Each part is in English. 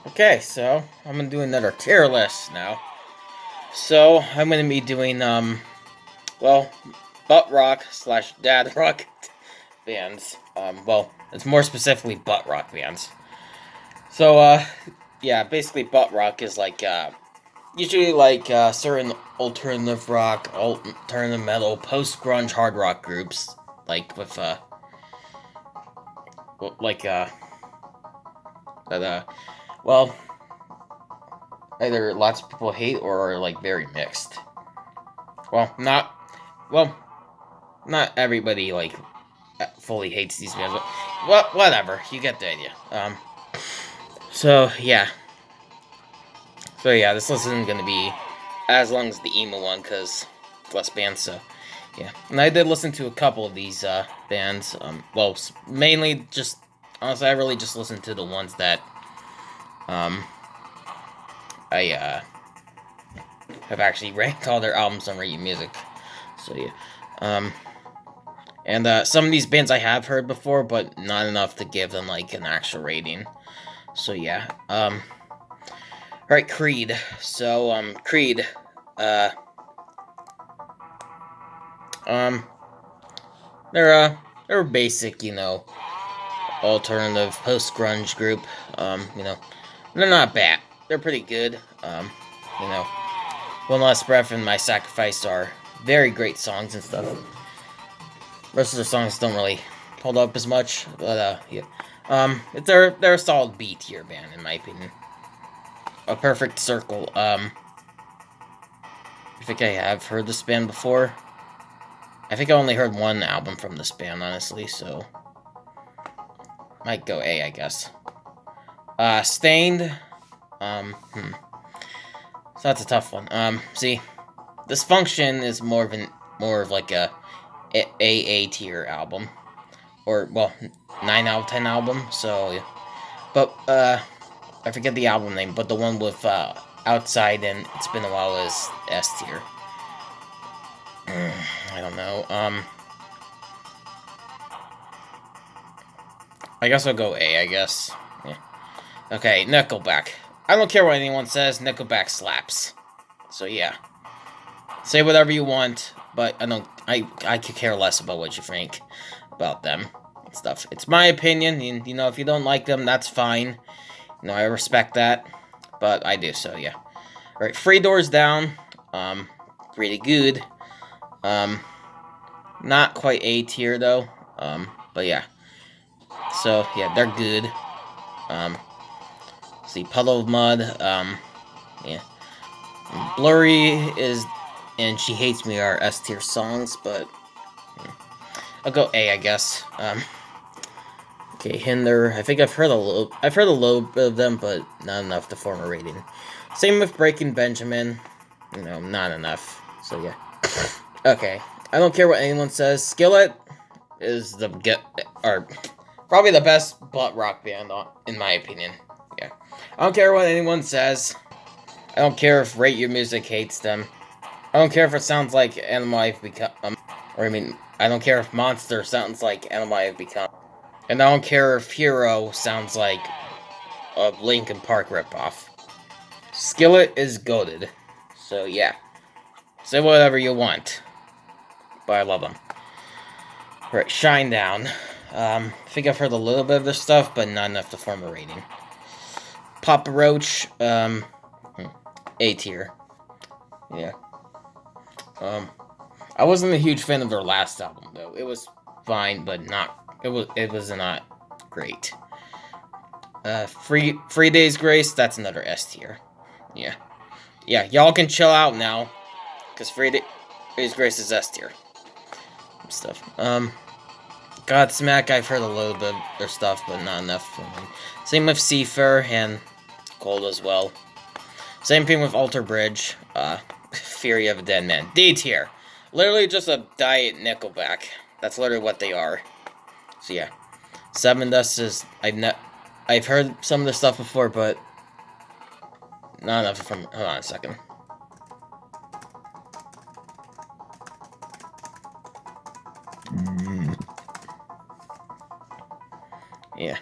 Okay, so I'm gonna do another tier list now. So I'm gonna be doing well, butt rock slash dad rock bands. Well, it's more specifically butt rock bands. So yeah, basically butt rock is like usually like certain alternative rock, alternative metal, post grunge hard rock groups, like with like that well either lots of people hate or are like very mixed. Well, not well, not everybody like fully hates these bands, but whatever. You get the idea. So yeah, this list isn't gonna be as long as the emo one because less bands. So yeah, and I did listen to a couple of these bands. Well, mainly just honestly, I really just listened to the ones that um I have actually ranked all their albums on Radio Music. So yeah, um, and some of these bands I have heard before, but not enough to give them like an actual rating. So yeah, all right, Creed. So Creed, uh, um, they're a basic, alternative post grunge group. You know, they're not bad. They're pretty good. You know, One Last Breath and My Sacrifice are very great songs and stuff. Most of their songs don't really hold up as much, but yeah. They're a solid B tier band in my opinion. A Perfect Circle. I think I have heard this band before. I think I only heard one album from this band, honestly, so might go A, I guess. Stained. Um, hmm. So that's a tough one. See, Dysfunction is more of like a tier album, or well, 9 out of 10 album. So, yeah. But I forget the album name, but the one with Outside and It's Been a While is S tier. I don't know. I guess I'll go A. I guess. Yeah. Okay, Nickelback. I don't care what anyone says. Nickelback slaps. So yeah, say whatever you want, but I don't. I could care less about what you think about them and stuff. It's my opinion, and if you don't like them, that's fine. I respect that, but I do. So yeah. All right, Three Doors Down. Um, Pretty good. Um, Not quite A tier though. But yeah. So yeah, they're good. Um, see, Puddle of Mud. Yeah. Blurry is and She Hates Me are S tier songs, but I'll go A, I guess. Okay, Hinder. I think I've heard a little bit of them, but not enough to form a rating. Same with Breaking Benjamin. Not enough. So yeah. Okay. I don't care what anyone says. Skillet is or probably the best butt rock band in my opinion. Yeah. I don't care what anyone says. I don't care if Rate Your Music hates them. I don't care if it sounds like Animal I've Become. Or I mean, I don't care if Monster sounds like Animal I've Become. And I don't care if Hero sounds like a Linkin Park ripoff. Skillet is goaded. So yeah. Say whatever you want. But I love them. Right, Shinedown. I think I've heard a little bit of this stuff, but not enough to form a rating. Papa Roach, A tier. Yeah. Um, I wasn't a huge fan of their last album though. It was fine, but not. It was not great. Free Days Grace. That's another S tier. Yeah. Yeah. Y'all can chill out now, cause Days Grace is S tier stuff. Godsmack. I've heard a little bit of their stuff, but not enough. Same with Seafair and Cold as well. Same thing with Alter Bridge. Fury of a Dead Man. D tier. Literally just a diet Nickelback. That's literally what they are. So yeah. Seven Dust is I've heard some of the stuff before, but not enough from. Hold on a second. Yeah.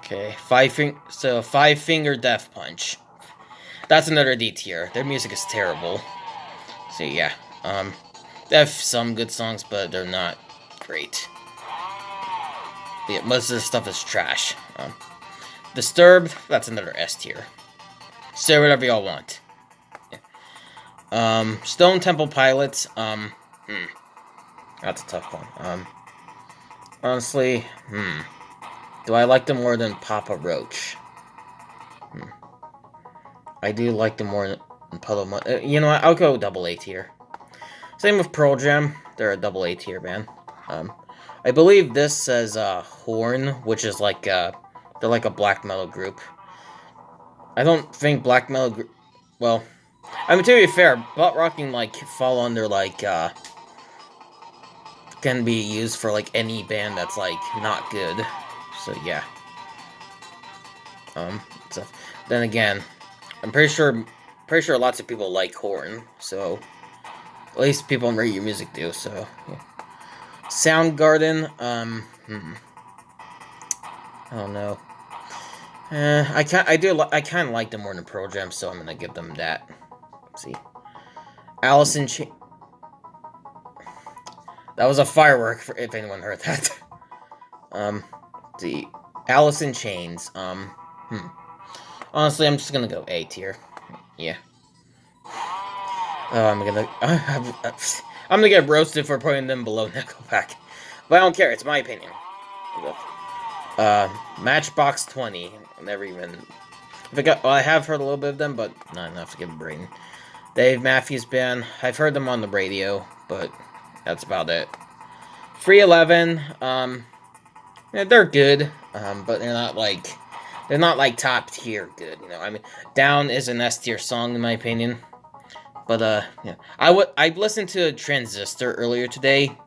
Okay, Five Finger Death Punch. That's another D tier. Their music is terrible. So yeah, they have some good songs, but they're not great. Yeah, most of their stuff is trash. Disturbed, that's another S tier. Say whatever y'all want. Yeah. Stone Temple Pilots, that's a tough one. Honestly, do I like them more than Papa Roach? I do like them more than Puddle. You know what? I'll go double A tier. Same with Pearl Jam. They're a double A tier band. I believe this says Horn, which is like they're like a black metal group. I don't think black metal. Well, I mean, to be fair, butt rocking like fall under like can be used for like any band that's like not good. So yeah. So then again, I'm pretty sure lots of people like Horn. So at least people in radio music do. So yeah. Soundgarden. I don't know. I kind of like them more than Pearl Jam, so I'm gonna give them that. Let's see, Alice in Chains. That was a firework, if anyone heard that. Let's see, Alice in Chains. Honestly, I'm just gonna go A tier. Yeah. I'm gonna get roasted for putting them below Nickelback, but I don't care. It's my opinion. Matchbox 20. Never even. I have heard a little bit of them, but not enough to give a brain. Dave Matthews Band. I've heard them on the radio, but that's about it. 311. Yeah, they're good, but they're not like top tier good. You know, I mean, Down is an S tier song in my opinion. But yeah, I listened to Transistor earlier today.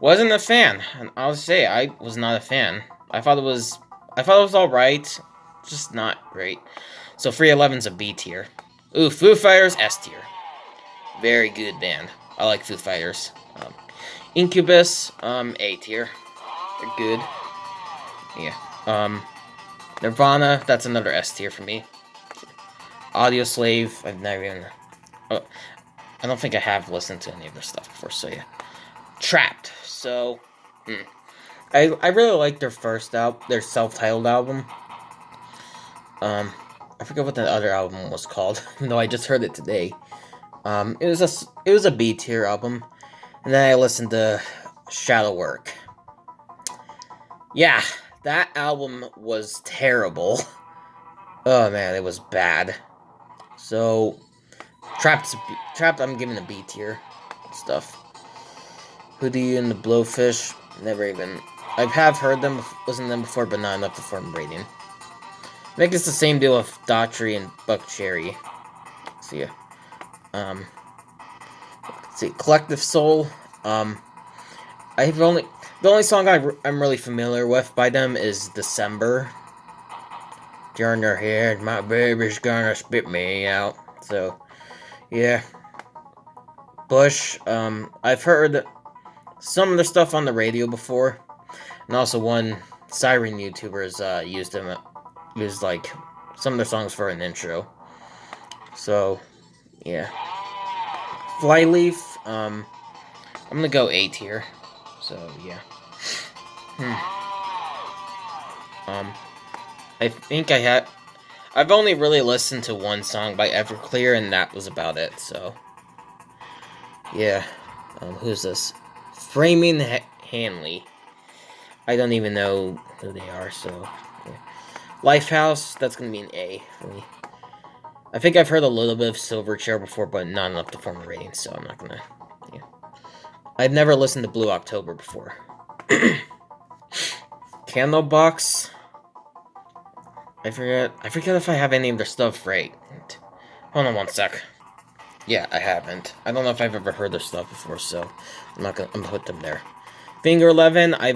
Wasn't a fan, and I'll say I was not a fan. I thought it was all right, just not great. So 311's a B tier. Ooh, Foo Fighters S tier. Very good band. I like Foo Fighters. Incubus A tier. They're good. Yeah. Nirvana, that's another S tier for me. Audioslave, I've never even. I don't think I have listened to any of their stuff before. So yeah. Trapped. So, I really like their first album, their self-titled album. I forget what the other album was called, even though I just heard it today. It was a B tier album, and then I listened to Shadow Work. Yeah, that album was terrible. Oh man, it was bad. So, Trapped. I'm giving a B tier stuff. Hoodie and the Blowfish, never even. I have heard them, listened to them before, but not enough to form a rating. I think it's the same deal with Daughtry and Buckcherry. So yeah. Let's see, Collective Soul. The only song I'm really familiar with by them is December. Turn your head, my baby's gonna spit me out. So, yeah. Bush. I've heard some of the stuff on the radio before, and also one Siren YouTubers used like some of their songs for an intro. So yeah, Flyleaf. I'm gonna go A tier. So yeah. I think I've only really listened to one song by Everclear, and that was about it. So yeah. Who's this? Framing Hanley. I don't even know who they are, so. Yeah. Lifehouse, that's gonna be an A for me. I think I've heard a little bit of Silverchair before, but not enough to form a rating, so I'm not gonna. Yeah. I've never listened to Blue October before. Candlebox. I forget if I have any of their stuff right. Hold on one sec. Yeah, I haven't. I don't know if I've ever heard their stuff before, so I'm gonna put them there. Finger 11, I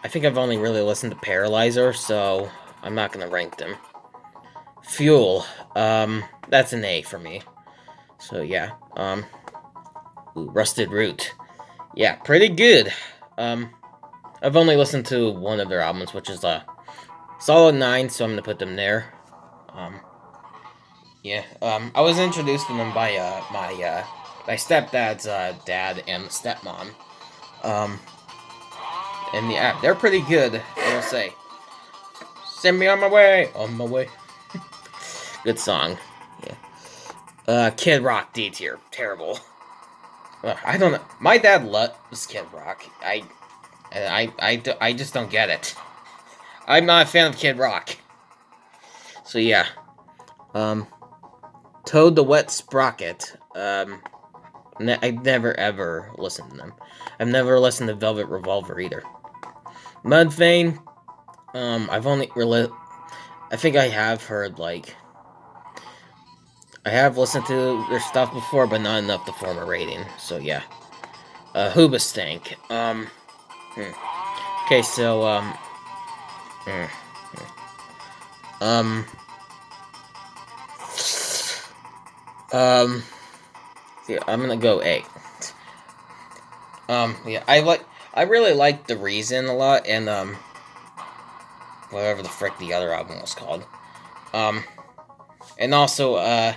think I've only really listened to Paralyzer, so I'm not gonna rank them. Fuel, that's an A for me. So yeah, Rusted Root. Yeah, pretty good. I've only listened to one of their albums, which is solid 9, so I'm gonna put them there. Yeah, I was introduced to them by my stepdad's dad and stepmom. And yeah, they're pretty good, I will say. Send me on my way, on my way. Good song. Yeah. Kid Rock D tier, terrible. I don't know. My dad loves Kid Rock. I just don't get it. I'm not a fan of Kid Rock. So yeah. Toad the Wet Sprocket. I've never ever listened to them. I've never listened to Velvet Revolver either. Mudvayne. I've only really. I think I have heard like. I have listened to their stuff before, but not enough to form a rating. So yeah. Hoobastank. Okay, so yeah, I'm gonna go A. Yeah, I really like The Reason a lot, and whatever the frick the other album was called. And also yeah,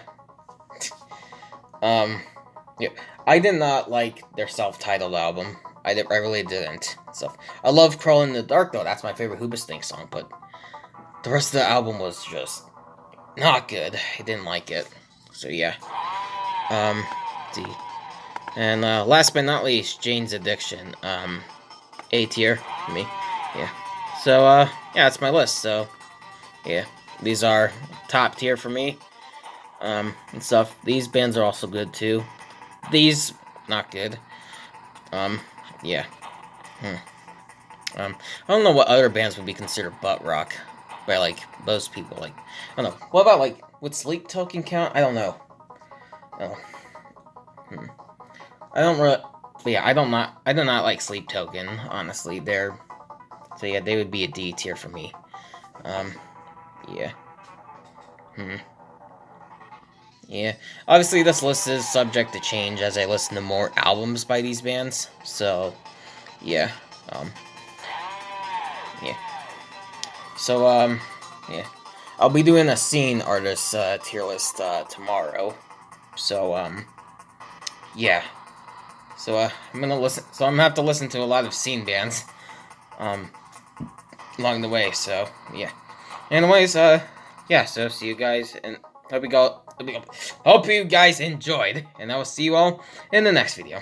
I did not like their self-titled album. I really didn't. So I love Crawling in the Dark though. That's my favorite Hoobastank song, but the rest of the album was just not good. I didn't like it. So yeah. D. And last but not least, Jane's Addiction. A tier for me. Yeah. So yeah, that's my list. So yeah, these are top tier for me. And stuff. These bands are also good too. These not good. Yeah. I don't know what other bands would be considered butt rock by like most people. Like I don't know. What about like would Sleep Token count? I don't know. Oh. I don't really. But yeah, I do not like Sleep Token. Honestly, so yeah, they would be a D tier for me. Yeah. Yeah. Obviously, this list is subject to change as I listen to more albums by these bands. So, yeah. Yeah. So, yeah. I'll be doing a scene artist tier list tomorrow. So, yeah. So, I'm gonna listen. So, I'm gonna have to listen to a lot of scene bands, along the way. So, yeah. Anyways, yeah. So, see you guys, and hope you guys enjoyed, and I will see you all in the next video.